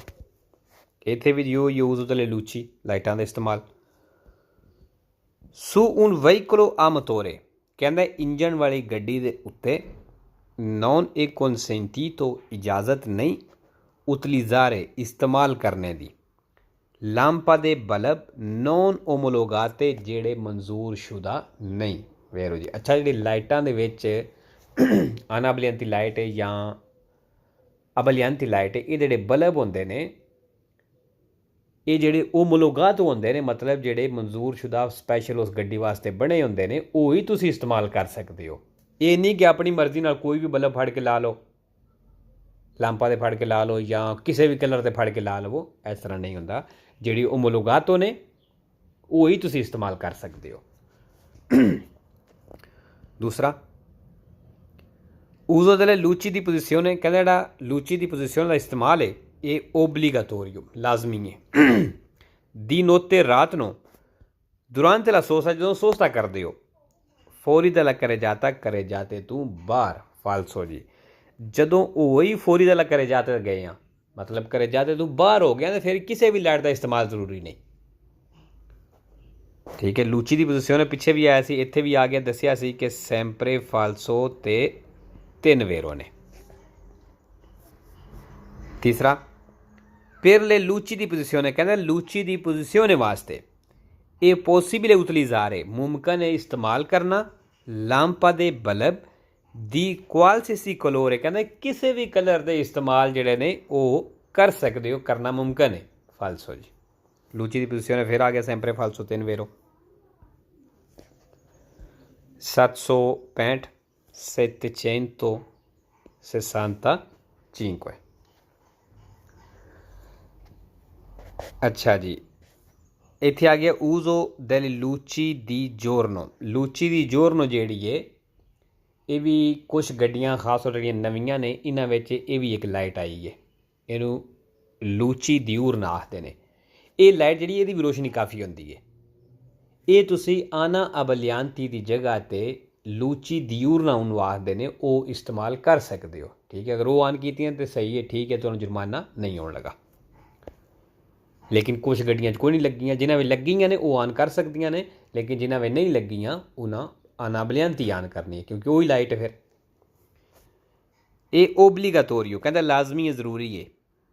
ਇੱਥੇ ਵੀ ਯੂਜ਼ delle luci ਲਾਈਟਾਂ ਦਾ ਇਸਤੇਮਾਲ su un veicolo a motore ਕਹਿੰਦਾ ਇੰਜਣ ਵਾਲੀ ਗੱਡੀ ਦੇ ਉੱਤੇ non è consentito ਇਜਾਜ਼ਤ ਨਹੀਂ utilizzare ਇਸਤੇਮਾਲ ਕਰਨੇ ਦੀ ਲਾਂਪਾ ਦੇ ਬਲਬ non omologate ਜਿਹੜੇ ਮਨਜ਼ੂਰ ਸ਼ੁਦਾ ਨਹੀਂ ਵੇਰੋ ਜੀ ਅੱਛਾ ਜਿਹੜੀ ਲਾਈਟਾਂ ਦੇ ਵਿੱਚ ਆਨਾ ਅਬਲਿਆਂਤੀ ਲਾਈਟ ਹੈ ਜਾਂ ਅਬਲਿਆਂਤੀ ਲਾਈਟ ਹੈ ਇਹ ਜਿਹੜੇ ਬਲਬ ਹੁੰਦੇ ਨੇ ਇਹ ਜਿਹੜੇ ਓਮੋਲੋਗਾਤ ਹੁੰਦੇ ਨੇ ਮਤਲਬ ਜਿਹੜੇ ਮਨਜ਼ੂਰ ਸ਼ੁਦਾ ਸਪੈਸ਼ਲ ਉਸ ਗੱਡੀ ਵਾਸਤੇ ਬਣੇ ਹੁੰਦੇ ਨੇ ਉਹ ਹੀ ਤੁਸੀਂ ਇਸਤੇਮਾਲ ਕਰ ਸਕਦੇ ਹੋ ਇਹ ਨਹੀਂ ਕਿ ਆਪਣੀ ਮਰਜ਼ੀ ਨਾਲ ਕੋਈ ਵੀ ਬਲਬ ਫੜ ਕੇ ਲਾ ਲਓ ਲਾਂਪਾ ਦੇ ਫੜ ਕੇ ਲਾ ਲਓ ਜਾਂ ਕਿਸੇ ਵੀ ਕਲਰ 'ਤੇ ਫੜ ਕੇ ਲਾ ਲਵੋ ਇਸ ਤਰ੍ਹਾਂ ਨਹੀਂ ਹੁੰਦਾ ਜਿਹੜੀ ਓਮੋਲੋਗਾਤੋ ਨੇ ਉਹ ਹੀ ਤੁਸੀਂ ਇਸਤੇਮਾਲ ਕਰ ਸਕਦੇ ਹੋ ਦੂਸਰਾ uso delle luci di posizione ਕਹਿੰਦਾ ਜਿਹੜਾ ਲੂਚੀ ਦੀ ਪੋਜੀਸ਼ਨ ਦਾ ਇਸਤੇਮਾਲ ਹੈ ਇਹ ਓਬਲੀਗਾਟੋਰੀਓ ਲਾਜ਼ਮੀ ਹੈ ਦੀ ਨੋਤੇ ਰਾਤ ਨੂੰ durante la sosta ਜਦੋਂ ਸੋਸਤਾ ਕਰਦੇ ਹੋ ਫੌਰੀ ਦਾ ਕਰੇ ਜਾਤੇ ਤੂੰ ਬਾਹਰ ਫਾਲਸੋ ਜੀ ਜਦੋਂ ਉਹ ਹੀ ਫੌਰੀ ਦਾ ਕਰੇ ਜਾਤੇ ਗਏ ਆ ਮਤਲਬ ਕਰੇ ਜਾਤੇ ਤੂੰ ਬਾਹਰ ਹੋ ਗਿਆ ਤਾਂ ਫਿਰ ਕਿਸੇ ਵੀ ਲਾਈਟ ਦਾ ਇਸਤੇਮਾਲ ਜ਼ਰੂਰੀ ਨਹੀਂ ਠੀਕ ਹੈ ਲੂਚੀ ਦੀ ਪੋਜੀਸ਼ਨ ਪਿੱਛੇ ਵੀ ਆਇਆ ਸੀ ਇੱਥੇ ਵੀ ਆ ਗਿਆ ਦੱਸਿਆ ਸੀ ਕਿ ਸੈਂਪਰੇ ਫਾਲਸੋ ਤੇ 3 ਵੇਰੋ ਨੇ ਤੀਸਰਾ per le luci di posizione ਕਹਿੰਦਾ ਲੂਚੀ ਦੀ ਪੋਜੀਸ਼ਨ ਵਾਸਤੇ ਇਹ ਪੋਸੀਬਲ ਹੈ utilizzare ਮੁਮਕਨ ਹੈ ਇਸਤੇਮਾਲ ਕਰਨਾ ਲਾਂਪਾ ਦੇ ਬਲਬ ਦੀ qualsiasi colore ਕਹਿੰਦਾ ਕਿਸੇ ਵੀ ਕਲਰ ਦੇ ਇਸਤੇਮਾਲ ਜਿਹੜੇ ਨੇ ਉਹ ਕਰ ਸਕਦੇ ਹੋ ਕਰਨਾ ਮੁਮਕਨ ਹੈ ਫਾਲਸੋ ਜੀ ਲੂਚੀ ਦੀ ਪੋਜੀਸ਼ਨ ਫਿਰ ਆ ਗਿਆ ਸੈਂਪਰੇ ਫਾਲਸੋ 3 ਵੇਰੋ 765 765 ਅੱਛਾ ਜੀ ਇੱਥੇ ਆ ਗਿਆ uso delle luci di giorno ਲੂਚੀ ਦੀ ਜੋਰਨੋ ਜਿਹੜੀ ਹੈ ਇਹ ਵੀ ਕੁਛ ਗੱਡੀਆਂ ਖਾਸ ਤੌਰ ਜਿਹੜੀਆਂ ਨਵੀਆਂ ਨੇ ਇਹਨਾਂ ਵਿੱਚ ਇਹ ਵੀ ਇੱਕ ਲਾਈਟ ਆਈ ਹੈ ਇਹਨੂੰ ਲੂਚੀ ਦਿਊਰਨਾ ਆਖਦੇ ਨੇ ਇਹ ਲਾਈਟ ਜਿਹੜੀ ਇਹਦੀ ਵੀ ਰੋਸ਼ਨੀ ਕਾਫੀ ਹੁੰਦੀ ਹੈ ਇਹ ਤੁਸੀਂ ਆਨਾ ਅਬਲਿਆਂਤੀ ਦੀ ਜਗ੍ਹਾ 'ਤੇ लूची दियूरना ਉਹਨੂੰ ਆਖਦੇ ਨੇ, ਉਹ ਇਸਤੇਮਾਲ ਕਰ ਸਕਦੇ ਹੋ। ਠੀਕ ਹੈ, ਅਗਰ ਉਹ ਆਨ ਕੀਤੀਆਂ ਤਾਂ ਸਹੀ ਹੈ, ਠੀਕ ਹੈ, ਤੁਹਾਨੂੰ ਜੁਰਮਾਨਾ ਨਹੀਂ ਆਉਣ ਲੱਗਾ। ਲੇਕਿਨ ਕੁਛ ਗੱਡੀਆਂ 'ਚ ਕੋਈ ਨਹੀਂ ਲੱਗੀਆਂ, ਜਿਨ੍ਹਾਂ ਵਿੱਚ ਲੱਗੀਆਂ ਨੇ ਉਹ ਆਨ ਕਰ ਸਕਦੀਆਂ ਨੇ, ਲੇਕਿਨ ਜਿਨ੍ਹਾਂ ਵਿੱਚ ਨਹੀਂ ਲੱਗੀਆਂ ਉਹਨਾਂ ਅਨਾਬਲਿਆਂਤੀ ਆਨ ਕਰਨੀ ਹੈ, ਕਿਉਂਕਿ ਉਹੀ ਲਾਈਟ ਹੈ। ਫਿਰ ਇਹ ਓਬਲੀਗਾਤੋਰੀਓ ਕਹਿੰਦਾ ਲਾਜ਼ਮੀ ਹੈ, ਜ਼ਰੂਰੀ ਹੈ।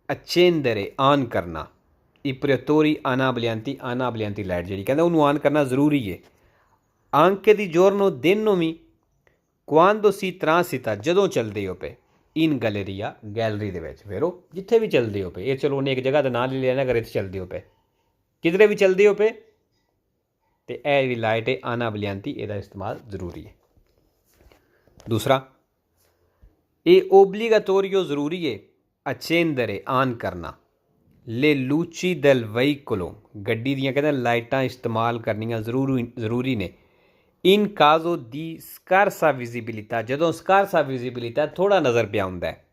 ਅਚੇਂਦਰੇ ਆਨ ਕਰਨਾ, ਇਪਰੇਟੋਰੀ ਅਨਾਬਲਿਆਂਤੀ ਲਾਈਟ ਜਿਹੜੀ ਕਹਿੰਦਾ ਉਹਨੂੰ ਆਨ ਕਰਨਾ ਜ਼ਰੂਰੀ ਹੈ। ਆਂਕੇ ਦੀ ਜੋਰਨੋ ਦਿਨ ਨੂੰ ਵੀ ਕੁਆਂਦੋ ਸੀ ਤਰਾਂਸਿਤਾ, ਜਦੋਂ ਚੱਲਦੇ ਹੋ ਪਏ ਇਨ ਗੈਲਰੀਆ ਗੈਲਰੀ ਦੇ ਵਿੱਚ, ਫਿਰ ਉਹ ਜਿੱਥੇ ਵੀ ਚੱਲਦੇ ਹੋ ਪਏ, ਇਹ ਚਲੋ ਉਹਨੇ ਇੱਕ ਜਗ੍ਹਾ ਦਾ ਨਾਂ ਲੈ ਲਿਆ ਨਾ, ਅਗਰ ਇੱਥੇ ਚੱਲਦੇ ਹੋ ਪਏ, ਕਿਧਰੇ ਵੀ ਚੱਲਦੇ ਹੋ ਪਏ, ਤੇ ਇਹ ਜਿਹੜੀ ਲਾਈਟ ਹੈ ਅਨਾਬਲਿਆਂਤੀ, ਇਹਦਾ ਇਸਤੇਮਾਲ ਜ਼ਰੂਰੀ ਹੈ। ਦੂਸਰਾ, ਇਹ ਓਬਲੀਗਾਤੋਰੀਓ ਜ਼ਰੂਰੀ ਹੈ ਅਚੇਂਦਰੇ ਆਨ ਕਰਨਾ ਲੈ ਲੂਚੀ ਦਲ ਵਹੀਕਲੋਂ, ਗੱਡੀ ਦੀਆਂ ਕਹਿੰਦਾ ਲਾਈਟਾਂ ਇਸਤੇਮਾਲ ਕਰਨੀਆਂ ਜ਼ਰੂਰੀ ਨੇ। ਇਨ ਕਾਜ਼ੋ ਦੀ ਸਕਾਰਸਾ ਵਿਜ਼ਿਬਿਲਿਟਾ, ਜਦੋਂ ਸਕਾਰਸਾ ਵਿਜ਼ਿਬਿਲਿਟਾ ਥੋੜਾ ਨਜ਼ਰ ਪਿਆ ਹੁੰਦਾ ਹੈ।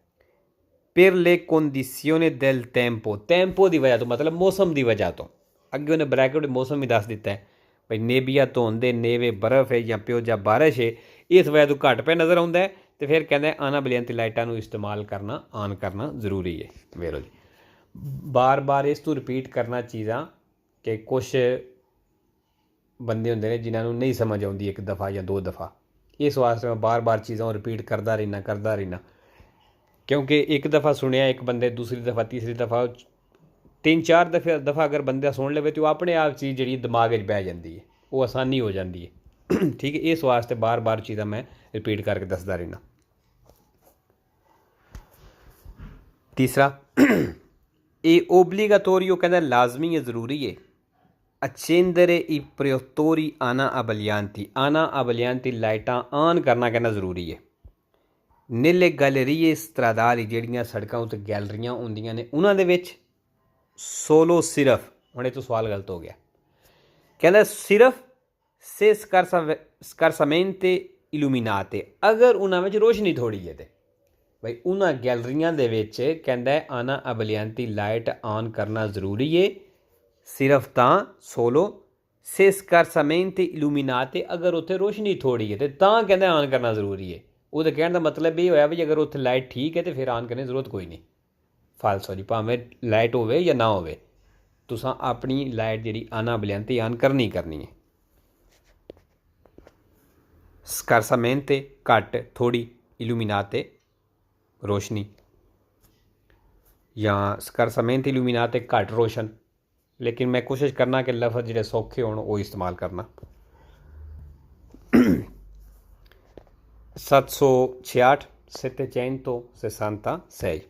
ਪਰ ਲੈ ਕੰਡੀਸੀਓਨੇ ਦੈਲ ਟੈਂਪੋ ਦੀ ਵਜ੍ਹਾ ਤੋਂ, ਮਤਲਬ ਮੌਸਮ ਦੀ ਵਜ੍ਹਾ ਤੋਂ। ਅੱਗੇ ਉਹਨੇ ਬ੍ਰੈਕਟ ਮੌਸਮ ਵੀ ਦੱਸ ਦਿੱਤਾ ਹੈ ਭਈ ਨੇਬੀਆ ਧੁੰਦ ਹੈ, ਨੇਵੇ ਬਰਫ਼ ਹੈ, ਜਾਂ ਪਿਓ ਜਾਂ ਬਾਰਿਸ਼ ਹੈ, ਇਸ ਵਜ੍ਹਾ ਤੋਂ ਘੱਟ ਪਿਆ ਨਜ਼ਰ ਆਉਂਦਾ ਹੈ, ਤੇ ਫਿਰ ਕਹਿੰਦਾ ਅਨਾਬਲਿਆਂਤੀ ਲਾਈਟਾਂ ਨੂੰ ਇਸਤੇਮਾਲ ਕਰਨਾ, ਆਨ ਕਰਨਾ ਜ਼ਰੂਰੀ ਹੈ। ਵੇਖੋ ਜੀ, ਬਾਰ ਬਾਰ ਇਸ ਤੋਂ ਰਿਪੀਟ ਕਰਨਾ ਚੀਜ਼ਾਂ, ਕਿ ਕੁਛ ਬੰਦੇ ਹੁੰਦੇ ਨੇ ਜਿਨ੍ਹਾਂ ਨੂੰ ਨਹੀਂ ਸਮਝ ਆਉਂਦੀ ਇੱਕ ਦਫਾ ਜਾਂ ਦੋ ਦਫਾ, ਇਸ ਵਾਸਤੇ ਮੈਂ ਬਾਰ ਬਾਰ ਚੀਜ਼ਾਂ ਰਿਪੀਟ ਕਰਦਾ ਰਹਿਣਾ, ਕਿਉਂਕਿ ਇੱਕ ਦਫਾ ਸੁਣਿਆ ਇੱਕ ਬੰਦੇ, ਦੂਸਰੀ ਦਫਾ, ਤੀਸਰੀ ਦਫਾ, 3-4 ਦਫਾ ਅਗਰ ਬੰਦਾ ਸੁਣ ਲਵੇ ਤਾਂ ਉਹ ਆਪਣੇ ਆਪ ਚੀਜ਼ ਜਿਹੜੀ ਦਿਮਾਗ ਵਿੱਚ ਬਹਿ ਜਾਂਦੀ ਹੈ, ਉਹ ਆਸਾਨੀ ਹੋ ਜਾਂਦੀ ਹੈ। ਠੀਕ ਹੈ, ਇਸ ਵਾਸਤੇ ਬਾਰ ਬਾਰ ਚੀਜ਼ਾਂ ਮੈਂ ਰਿਪੀਟ ਕਰਕੇ ਦੱਸਦਾ ਰਹਿਣਾ। ਤੀਸਰਾ, ਇਹ ਓਬਲੀਗਾਤੋਰੀਓ ਕਹਿੰਦਾ ਲਾਜ਼ਮੀ ਹੈ, ਜ਼ਰੂਰੀ ਹੈ। ਅਚੇਂਦਰੇ ਈ ਪ੍ਰਿਓਤੋਰੀ ਆਨਾ ਅਬਲਿਆਂਤੀ ਲਾਈਟਾਂ ਆਨ ਕਰਨਾ ਕਹਿੰਦਾ ਜ਼ਰੂਰੀ ਹੈ। ਨੀਲੇ ਗੈਲਰੀਏ ਸਟਰਾਦਾਲੀ, ਜਿਹੜੀਆਂ ਸੜਕਾਂ ਉੱਤੇ ਗੈਲਰੀਆਂ ਹੁੰਦੀਆਂ ਨੇ ਉਹਨਾਂ ਦੇ ਵਿੱਚ, ਸੋਲੋ ਸਿਰਫ, ਹੁਣ ਇਹ ਤੋਂ ਸਵਾਲ ਗਲਤ ਹੋ ਗਿਆ, ਕਹਿੰਦਾ ਸਿਰਫ ਸੇ ਸਕਾਰਸਾਮੈਂਤੇ ਇਲੂਮੀਨਾਤੇ, ਅਗਰ ਉਹਨਾਂ ਵਿੱਚ ਰੋਸ਼ਨੀ ਥੋੜ੍ਹੀ ਹੈ, ਤੇ ਬਈ ਉਹਨਾਂ ਗੈਲਰੀਆਂ ਦੇ ਵਿੱਚ ਕਹਿੰਦਾ ਆਨਾ ਅਬਲਿਆਂਤੀ ਲਾਈਟ ਆਨ ਕਰਨਾ ਜ਼ਰੂਰੀ ਹੈ। ਸਿਰਫ ਤਾਂ ਸੋਲੋ ਸੇ ਸਕਾਰਸਾਮੈਂਤੇ ਇਲੂਮੀਨਾਤੇ, ਅਗਰ ਉੱਥੇ ਰੋਸ਼ਨੀ ਥੋੜ੍ਹੀ ਹੈ ਤੇ ਤਾਂ ਕਹਿੰਦਾ ਆਨ ਕਰਨਾ ਜ਼ਰੂਰੀ ਹੈ। ਉਹਦੇ ਕਹਿਣ ਦਾ ਮਤਲਬ ਇਹ ਹੋਇਆ ਵੀ ਅਗਰ ਉੱਥੇ ਲਾਈਟ ਠੀਕ ਹੈ ਤੇ ਫਿਰ ਆਨ ਕਰਨ ਦੀ ਜ਼ਰੂਰਤ ਕੋਈ ਨਹੀਂ। ਫਾਲਸੋ ਜੀ, ਭਾਵੇਂ ਲਾਈਟ ਹੋਵੇ ਜਾਂ ਨਾ ਹੋਵੇ, ਤੁਸੀਂ ਆਪਣੀ ਲਾਈਟ ਜਿਹੜੀ ਅਨਾਬਲਿਆਂਤੀ ਆਨ ਕਰਨੀ ਹੈ। ਸਕਾਰਸਾਮੈਂਤੇ ਘੱਟ, ਥੋੜੀ, ਇਲੂਮੀਨਾਤੇ ਰੋਸ਼ਨੀ, ਜਾਂ ਸਕਾਰਸਾਮੈਂਤੇ ਇਲੂਮੀਨਾਤੇ ਘੱਟ रोशन, लेकिन मैं कोशिश करना कि लफ्ज़ ਜਿਹੜੇ ਸੌਖੇ ਹੋਣ ਉਹ ਇਸਤੇਮਾਲ ਕਰਨਾ। 766 766।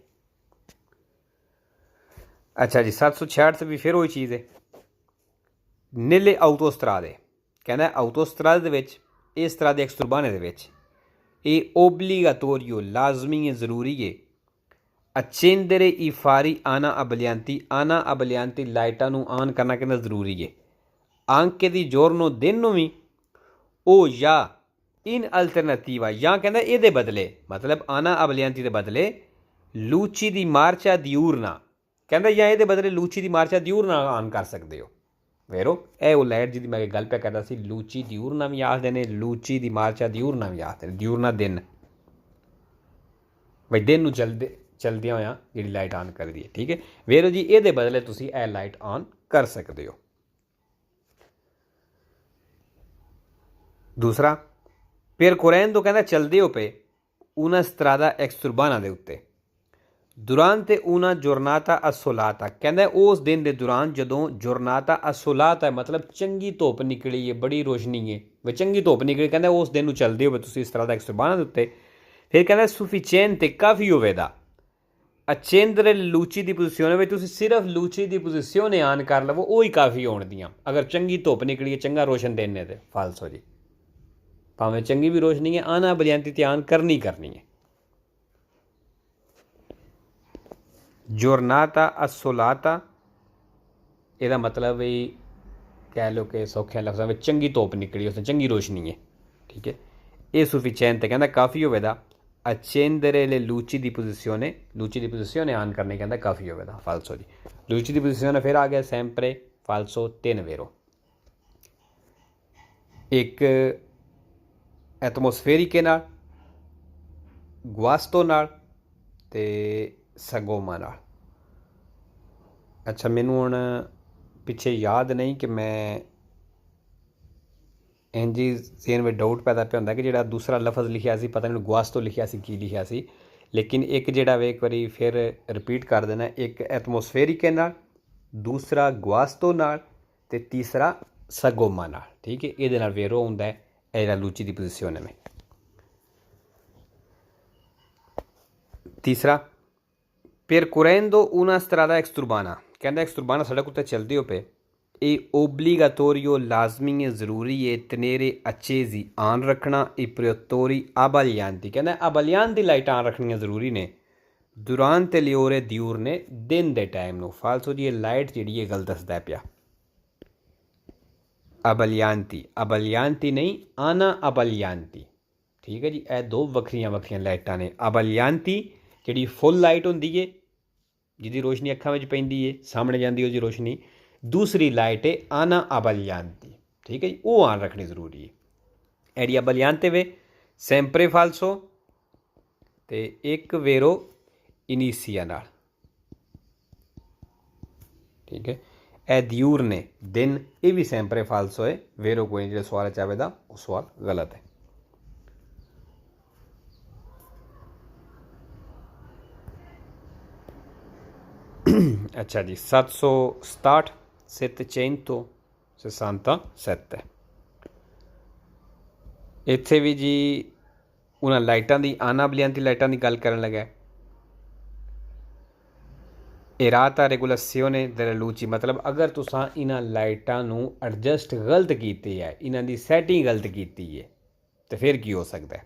अच्छा जी, 766 ਵੀ ਫਿਰ ਉਹੀ ਚੀਜ਼ ਹੈ। ਨੀਲੇ ਆਊਟੋਸਟਰਾਦੇ, ਕਹਿੰਦਾ ਆਊਟੋਸਟਰਾਦੇ ਦੇ ਵਿੱਚ, ਇਸ ਤਰ੍ਹਾਂ ਦੇ ਐਕਸਟਰਬਾਨੇ ਦੇ ਵਿੱਚ, ਇਹ ਓਬਲੀਗਾਤੋਰੀਓ ਲਾਜ਼ਮੀ ਹੈ, ਜ਼ਰੂਰੀ ਹੈ। ਅਚੇਂਦਰੇ ਈ ਫਾਰੀ ਆਨਾ ਅਬਲਿਆਂਤੀ ਲਾਈਟਾਂ ਨੂੰ ਆਨ ਕਰਨਾ ਕਹਿੰਦਾ ਜ਼ਰੂਰੀ ਹੈ। ਆਂਕੇ ਦੀ ਜੋਰਨੋ ਦਿਨ ਨੂੰ ਵੀ, ਉਹ ਜਾਂ ਇਨ ਅਲਟਰਨੇਟਿਵਾ, ਜਾਂ ਕਹਿੰਦਾ ਇਹਦੇ ਬਦਲੇ, ਮਤਲਬ ਆਨਾ ਅਬਲਿਆਂਤੀ ਦੇ ਬਦਲੇ ਲੂਚੀ ਦੀ ਮਾਰਚਾ ਦਿਊਰਨਾ, ਕਹਿੰਦਾ ਜਾਂ ਇਹਦੇ ਬਦਲੇ ਲੂਚੀ ਦੀ ਮਾਰਚਾ ਦਿਊਰਨਾ ਆਨ ਕਰ ਸਕਦੇ ਹੋ। ਵੇਰੋ ਇਹ ਉਹ ਲਾਈਟ ਜਿਹਦੀ ਮੈਂ ਗੱਲ ਪਿਆ ਕਰਦਾ ਸੀ, ਲੂਚੀ ਦਿਊਰਨਾ ਵੀ ਆਖਦੇ ਨੇ, ਲੂਚੀ ਦੀ ਮਾਰਚਾ ਦਿਊਰਨਾ ਵੀ ਆਖਦੇ ਨੇ। ਦਿਊਰਨਾ ਦਿਨ, ਬਈ ਦਿਨ ਨੂੰ ਚਲਦਿਆਂ ਹੋਇਆਂ ਜਿਹੜੀ ਲਾਈਟ ਆਨ ਕਰਦੀ ਹੈ। ਠੀਕ ਹੈ, ਵੇਰੋ ਜੀ, ਇਹਦੇ ਬਦਲੇ ਤੁਸੀਂ ਇਹ ਲਾਈਟ ਆਨ ਕਰ ਸਕਦੇ ਹੋ। ਦੂਸਰਾ, ਪੇਰਕੋਰੈਂਦੋ ਕਹਿੰਦਾ ਚੱਲਦੇ ਹੋ ਪਏ una strada exurbana ਦੇ ਉੱਤੇ, ਦੁਰਾਂਤੇ una giornata assolata, ਕਹਿੰਦਾ ਉਸ ਦਿਨ ਦੇ ਦੌਰਾਨ ਜਦੋਂ giornata assolata ਮਤਲਬ ਚੰਗੀ ਧੁੱਪ ਨਿਕਲੀ ਹੈ, ਬੜੀ ਰੋਸ਼ਨੀ ਹੈ, ਵੀ ਚੰਗੀ ਧੁੱਪ ਨਿਕਲੀ, ਕਹਿੰਦਾ ਉਸ ਦਿਨ ਨੂੰ ਚੱਲਦੇ ਹੋ ਤੁਸੀਂ strada exurbana ਦੇ ਉੱਤੇ। ਫਿਰ ਕਹਿੰਦਾ sufficiente, ਕਾਫੀ ਹੋਵੇ ਦਾ accendere luci ਦੀ ਪੋਜੀਸ਼ਨ ਵਿੱਚ ਤੁਸੀਂ ਸਿਰਫ ਲੂਚੀ ਦੀ ਪੋਜੀਸ਼ਨ ਆਨ ਕਰ ਲਵੋ, ਉਹ ਹੀ ਕਾਫੀ ਹੋਣ ਦੀਆਂ। ਅਗਰ ਚੰਗੀ ਧੁੱਪ ਨਿਕਲੀ ਹੈ, ਚੰਗਾ ਰੋਸ਼ਨ ਦਿਨ ਹੈ, ਤੇ ਫਾਲਸੋ ਜੀ, ਭਾਵੇਂ ਚੰਗੀ ਵੀ ਰੋਸ਼ਨੀ ਹੈ, ਆਨਾ ਬਲਿਆਂਤੀ ਤੇ ਆਨ ਕਰਨੀ ਹੈ। ਜੋਰਨਾਤਾ ਅਸੋਲਾਤਾ, ਇਹਦਾ ਮਤਲਬ ਵੀ ਕਹਿ ਲਓ ਕਿ ਸੌਖਿਆਂ ਲਫ਼ਜ਼ਾਂ ਵਿੱਚ ਚੰਗੀ ਧੁੱਪ ਨਿਕਲੀ, ਉਸ ਚੰਗੀ ਰੋਸ਼ਨੀ ਹੈ। ਠੀਕ ਹੈ, ਇਹ ਸੁਫੀਚੈਂਟ ਕਹਿੰਦਾ ਕਾਫੀ ਹੋਵੇ ਦਾ। accendere le luci di posizione ਆਨ ਕਰਨੇ ਕਹਿੰਦਾ ਕਾਫੀ ਹੋਵੇ ਦਾ। ਫਾਲਸੋ ਜੀ, ਲੂਚੀ ਦੀ ਪੋਜੀਸ਼ਨ ਫਿਰ ਆ ਗਿਆ sempre ਫਾਲਸੋ 3 ਵੇਰੋ। ਇੱਕ ਐਟਮੋਸਫੇਰਿਕੇ ਨਾਲ, ਗੁਆਸਟੋ ਨਾਲ ਤੇ ਸਗੋਮਾ ਨਾਲ। ਅੱਛਾ, ਮੈਨੂੰ ਹੁਣ ਪਿੱਛੇ ਯਾਦ ਨਹੀਂ ਕਿ ਮੈਂ ਇੰਝ ਜ਼ੇਨ ਵਿੱਚ ਡਾਊਟ ਪੈਦਾ ਪਿਆ ਹੁੰਦਾ ਕਿ ਜਿਹੜਾ ਦੂਸਰਾ ਲਫ਼ਜ਼ ਲਿਖਿਆ ਸੀ, ਪਤਾ ਨਹੀਂ ਗੁਆਸਟੋ ਲਿਖਿਆ ਸੀ ਕੀ ਲਿਖਿਆ ਸੀ, ਲੇਕਿਨ ਇੱਕ ਜਿਹੜਾ ਵੇ ਇੱਕ ਵਾਰੀ ਫਿਰ ਰਿਪੀਟ ਕਰ ਦੇਣਾ, ਇੱਕ ਐਟਮੋਸਫੇਰਿਕੇ ਨਾਲ, ਦੂਸਰਾ ਗੁਆਸਟੋ ਨਾਲ ਤੇ ਤੀਸਰਾ ਸਗੋਮਾ ਨਾਲ। ਠੀਕ ਹੈ, ਇਹਦੇ ਨਾਲ ਵੇਰੋ ਹੁੰਦਾ ਹੈ ਇਹ ਜਿਹੜਾ ਲੂਚੀ ਦੀ ਪੋਜੀਸ਼ਨ ਹੈ। ਤੀਸਰਾ, percorrendo una strada exturbana, ਕਹਿੰਦਾ ਐਕਸਟੁਰਬਾਨਾ ਸੜਕ ਉੱਤੇ ਚਲਦੇ ਹੋ ਪਏ, ਇਹ ਓਬਲੀਗਾਟੋਰੀਓ ਲਾਜ਼ਮੀ ਹੈ, ਜ਼ਰੂਰੀ ਹੈ, ਤਨੇਰੇ accesi ਆਨ ਰੱਖਣਾ, ਇਹ ਪ੍ਰਯੋਤੋਰੀ abbaglianti, ਕਹਿੰਦਾ abbaglianti ਦੀ ਲਾਈਟ ਆਨ ਰੱਖਣੀਆਂ ਜ਼ਰੂਰੀ ਨੇ durante le ore diurne, ਦਿਨ ਦੇ ਟਾਈਮ ਨੂੰ। ਫਾਲਸੋ ਜੀ ਇਹ ਲਾਈਟ ਜਿਹੜੀ ਹੈ ਗਲਤ ਦੱਸਦਾ ਪਿਆ, abbaglianti ਨਹੀਂ ਆਨਾ abbaglianti। ਠੀਕ ਹੈ ਜੀ, ਇਹ ਦੋ ਵੱਖਰੀਆਂ ਵੱਖਰੀਆਂ ਲਾਈਟਾਂ ਨੇ। abbaglianti ਜਿਹੜੀ ਫੁੱਲ ਲਾਈਟ ਹੁੰਦੀ ਹੈ, ਜਿਹਦੀ ਰੋਸ਼ਨੀ ਅੱਖਾਂ ਵਿੱਚ ਪੈਂਦੀ ਹੈ, ਸਾਹਮਣੇ ਜਾਂਦੀ ਉਹਦੀ ਰੋਸ਼ਨੀ। ਦੂਸਰੀ ਲਾਈਟ ਹੈ ਆਨਾ abbaglianti। ਠੀਕ ਹੈ ਜੀ, ਉਹ ਆਨ ਰੱਖਣੀ ਜ਼ਰੂਰੀ ਹੈ। ਐਡੀ abbagliante ਵੇ ਸੈਂਪਰੇ ਫਾਲਸੋ ਤੇ ਇੱਕ ਵੇਰੋ ਇਨੀਸੀਆ ਨਾਲ। ਠੀਕ ਹੈ, ਇਹ ਦਿਊਰ ਨੇ ਦਿਨ, ਇਹ ਵੀ ਸੈਂਪਰੇ ਫਾਲਸੋ ਹੈ, ਵੇਰੋ ਕੋਈ ਨਹੀਂ। ਜਿਹੜਾ ਸਵਾਲ ਚਾਹਵੇ ਦਾ ਉਹ ਸਵਾਲ ਗਲਤ ਹੈ। ਅੱਛਾ ਜੀ, 767 767। ਇੱਥੇ ਵੀ ਜੀ ਉਹਨਾਂ ਲਾਈਟਾਂ ਦੀ, ਆਨਾ abbaglianti ਲਾਈਟਾਂ ਦੀ ਗੱਲ ਕਰਨ ਲੱਗਾ। errata regolazione delle luci, मतलब अगर तुसां इन्हां लाइटां नूं एडजस्ट गलत कीती है, इन्हां दी सैटिंग गलत कीती है, तो फिर की हो सकता है?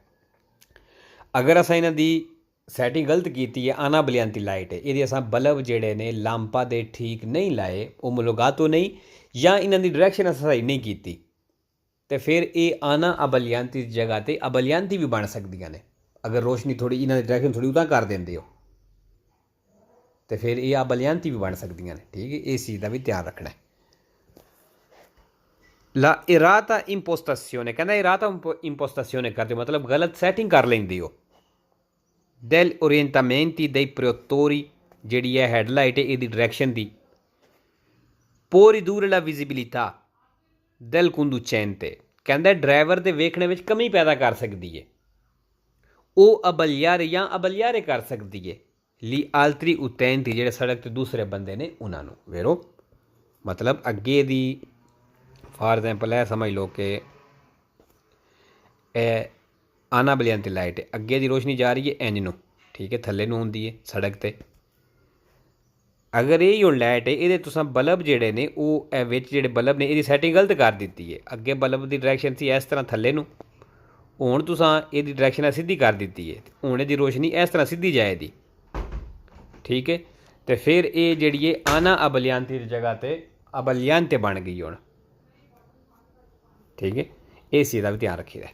अगर असां इन्हां दी सैटिंग गलत कीती है, आना abbaglianti लाइट है, ये असां बल्ब जेड़े ने लांपा दे ठीक नहीं लाए, ओमोलोगातो नहीं, या इन्हां दी डायरैक्शन असां सही नहीं कीती, तो फिर ये आना abbaglianti दी जगह ते abbaglianti भी बन सकदियां ने। अगर रोशनी थोड़ी इन्हां दी डायरैक्शन थोड़ी उतां कर देंदे हो तो फिर ये abbaglianti भी बन सकदियां ने। ठीक है, इस चीज़ का भी ध्यान रखना है। ला errata impostazione, कहना errata impostazione करते हो मतलब गलत सैटिंग कर लेंदे हो del orientamenti dei proiettori, जिहड़ी है हैडलाइट है इसदी डायरैक्शन दी, può ridurre la visibilità del conducente, कहंदा ड्राइवर दे वेखने विच कमी पैदा कर सकदी है, ਉਹ abbagliare ਜਾਂ abbagliare कर सकदी है ली altri utenti, ਜਿਹੜੇ ਸੜਕ ਤੇ ਦੂਸਰੇ ਬੰਦੇ ਨੇ ਉਹਨਾਂ ਨੂੰ। ਵੇਰੋ मतलब ਅੱਗੇ ਦੀ ਫਾਰ ਐਗਜ਼ੈਂਪਲ ਇਹ ਸਮਝ ਲਓ ਕਿ ਇਹ ਆਨਾ abbaglianti ਲਾਈਟ ਹੈ, ਅੱਗੇ ਦੀ ਰੋਸ਼ਨੀ ਜਾ ਰਹੀ ਹੈ ਇੰਜ ਨੂੰ, ਠੀਕ ਹੈ, ਥੱਲੇ ਨੂੰ ਹੁੰਦੀ ਹੈ ਸੜਕ ਤੇ। ਅਗਰ ਇਹ ਹੁਣ ਲਾਈਟ ਹੈ, ਇਹਦੇ ਤੁਸੀਂ ਬਲਬ ਜਿਹੜੇ ਨੇ ਉਹ ਇਹ ਵਿੱਚ ਜਿਹੜੇ ਬਲਬ ਨੇ ਇਹਦੀ ਸੈਟਿੰਗ ਗਲਤ ਕਰ ਦਿੱਤੀ ਹੈ। ਅੱਗੇ ਬਲਬ ਦੀ ਡਾਇਰੈਕਸ਼ਨ ਸੀ ਇਸ ਤਰ੍ਹਾਂ ਥੱਲੇ ਨੂੰ, ਹੁਣ ਤੁਸੀਂ ਇਹਦੀ ਡਾਇਰੈਕਸ਼ਨ ਸਿੱਧੀ ਕਰ ਦਿੱਤੀ ਹੈ, ਹੁਣ ਇਹਦੀ ਰੋਸ਼ਨੀ ਇਸ ਤਰ੍ਹਾਂ ਸਿੱਧੀ ਜਾਏਗੀ। ठीक है, तो फिर ये जी आना abbaglianti की जगह पर abbagliante बन गई हूँ। ठीक है, इस चीज़ का भी ध्यान रखिए।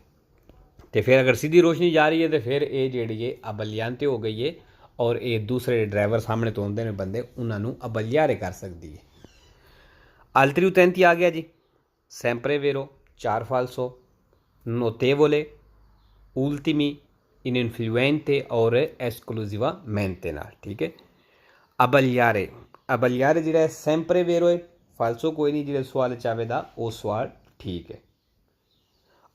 तो फिर अगर सीधी रोशनी जा रही है तो फिर ये जी abbagliante हो गई है, और ये दूसरे ड्राइवर सामने तो होंगे ने बंदे, उन्होंने abbagliare कर सकती है। altri utenti आ गया जी, sempre vero 4 falso, notevole, ultimi, ininfluente और esclusivamente नाल। ठीक है, abbagliare abbagliare जिहड़ा sempre vero है, फालसो कोई नहीं, जिहड़े सवाल चाहे दा वो सवाल ठीक है।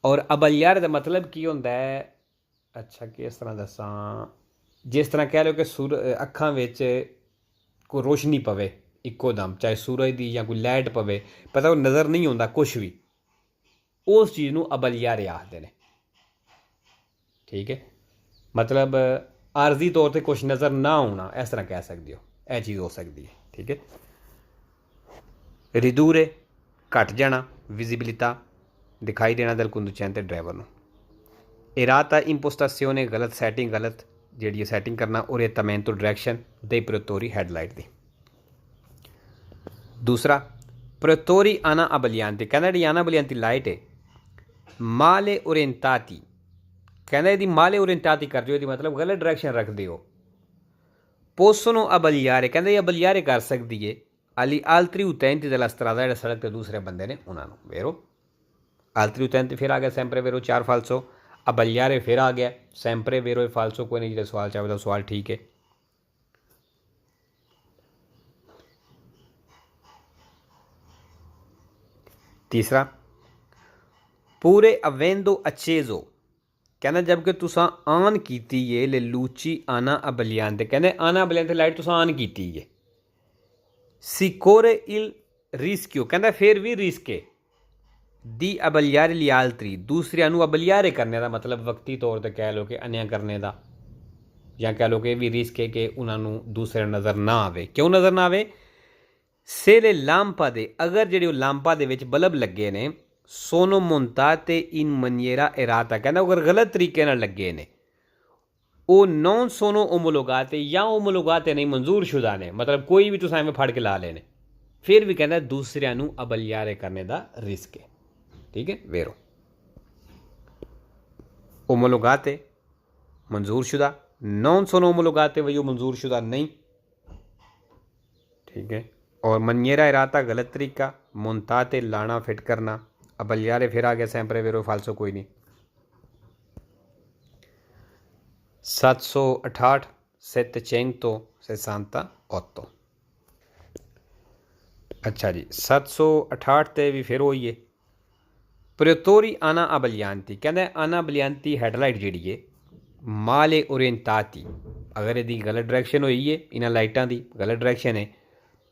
और abbagliare का मतलब की होंदा है? अच्छा किस तरह दसां, जिस तरह कह लो कि अखां विच कोई रोशनी पवे इक्को दम, चाहे सूरज की या कोई लाइट पवे, पता वो नज़र नहीं आता कुछ भी, उस चीज़ नूं abbagliare आखदे ने। ठीक है, मतलब आरजी तौर पर कुछ नज़र ना आना, इस तरह कह सकते हो, यह चीज़ हो सकती है। ठीक है, ridurre घट जाना, विजिबिलिटा दिखाई देना दल conducente ड्राइवर नूं। errata impostazione गलत सैटिंग, गलत जी सैटिंग करना, orientamento direction dei proiettori headlight दी। दूसरा proiettori आना abbaglianti, कहना जी आना abbaglianti लाइट है male orientati, कहना यदि माले ओरिएंटाती कर दियो, मतलब गलत डायरैक्शन रख दियो। possono abbagliare, कहना ये abbagliare कर सकती है agli altri utenti della strada, ਜਿਹੜੇ ਸੜਕ ਤੇ ਦੂਸਰੇ ਬੰਦੇ ਨੇ ਉਹਨਾਂ ਨੂੰ। ਵੇਰੋ altri utenti फिर आ गया sempre vero 4 falso, अबलियारे फिर आ गया, सैंपरे वेरो फालसो कोई नहीं, जो सवाल चाहे तो सवाल ठीक है। तीसरा, पूरे अवेंदो अच्छेजो, कहना जबकि तुसा आन कीती है ले लूची आना अबलियांते, कहने आना अबलियांते लाइट तुसा आन कीती है। सिकोरे इल रिस्क्यू, कहना फिर भी रिस्क है। दी अबलियारे लियालतरी, दूसरिਆਂ ਨੂੰ अबलियारे करने का मतलब वक्ती तौर पर कह लो कि अन्या करने का, या कह लो कि भी रिस्क है कि उन्होंने दूसरे नज़र ना आवे। क्यों नज़र ना आवे? सेले लांपा दे, अगर जेडे लांपा दे विच बल्ब लगे ने, सोनो मुंताते इन मनिएरा इराता, कहना अगर गलत तरीके नाल लगे ने, वो नॉन सोनो ओमोलोगाते या ओमोलोगाते नहीं मंजूर शुदा ने, मतलब कोई भी तुसां में फड़ के ला लेने, फिर भी कहना दूसरिਆਂ ਨੂੰ अबलियारे करने का रिस्क है। ठीक है, वेरो ओमोलोगाते मंजूर शुदा, नॉन सोनो ओमोलोगाते वही मंजूर शुदा नहीं। ठीक है, और मनिएरा इराता गलत तरीका, मुंताते लाना फिट करना, अबलियारे फिर आ गया, सैंपरे वेरो फालसो कोई नहीं। 768 768। अच्छा जी, 768 ते भी फिर होई है, प्रियोतोरी आना अबलियांती, कहते आना अबलियांती हैडलाइट जी है माले ओरिएंटाती, अगर यदि गलत डायरैक्शन हुई है, इन्होंने लाइटा की गलत डायरैक्शन है,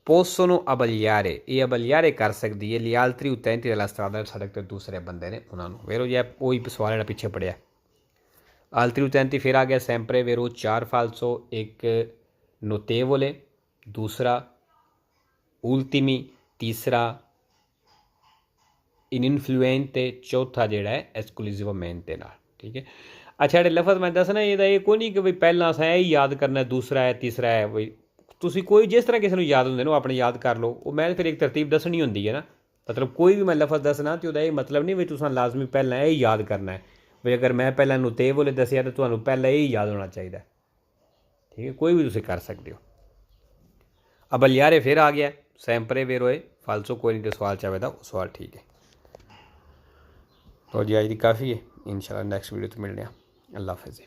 पोसोनो अबलियारे, ये अबलियारे कर सकती है लियालतरी उत्तैंती दलास्त्रादा सड़क तो दूसरे बंदे ने उन्होंने, वेरो जो वही सवाल है पिछे पढ़िया। आलतरी उत्तैंती फिर आ गया, सैंपरे वेरो 4 फालसो, एक नोतेवोले, दूसरा उल्तिमी, तीसरा इन इनफ्लुएंते, चौथा जोड़ा है एसक्लूसिवमेंटे नाल। ठीक है, अच्छा जो लफज मैं दसना ये कोई नहीं कि बई पहला असें यही याद करना, दूसरा है, तीसरा है, बई तुसी कोई जिस तरह किसी को याद होंगे ना अपने याद कर लो, वो मैं फिर एक तरतीब दसनी होंगी है ना, मतलब कोई भी मैं लफज दसना तो ये मतलब नहीं भी तुसा लाजमी पहला यही याद करना है, भाई अगर मैं पहला नुतेवोले दसिया तो तुम्हें पहला यही याद होना चाहिए। ठीक है, कोई भी तुम कर सकते हो। अबलियारे फिर आ गया, सैंपरे वेरोए फालसो कोई नहीं, जो सवाल चाहे था वो सवाल ठीक है। तो जी आज की काफ़ी है, इंशाल्लाह नेक्स्ट वीडियो तो मिलने। अल्लाह हाफिज़।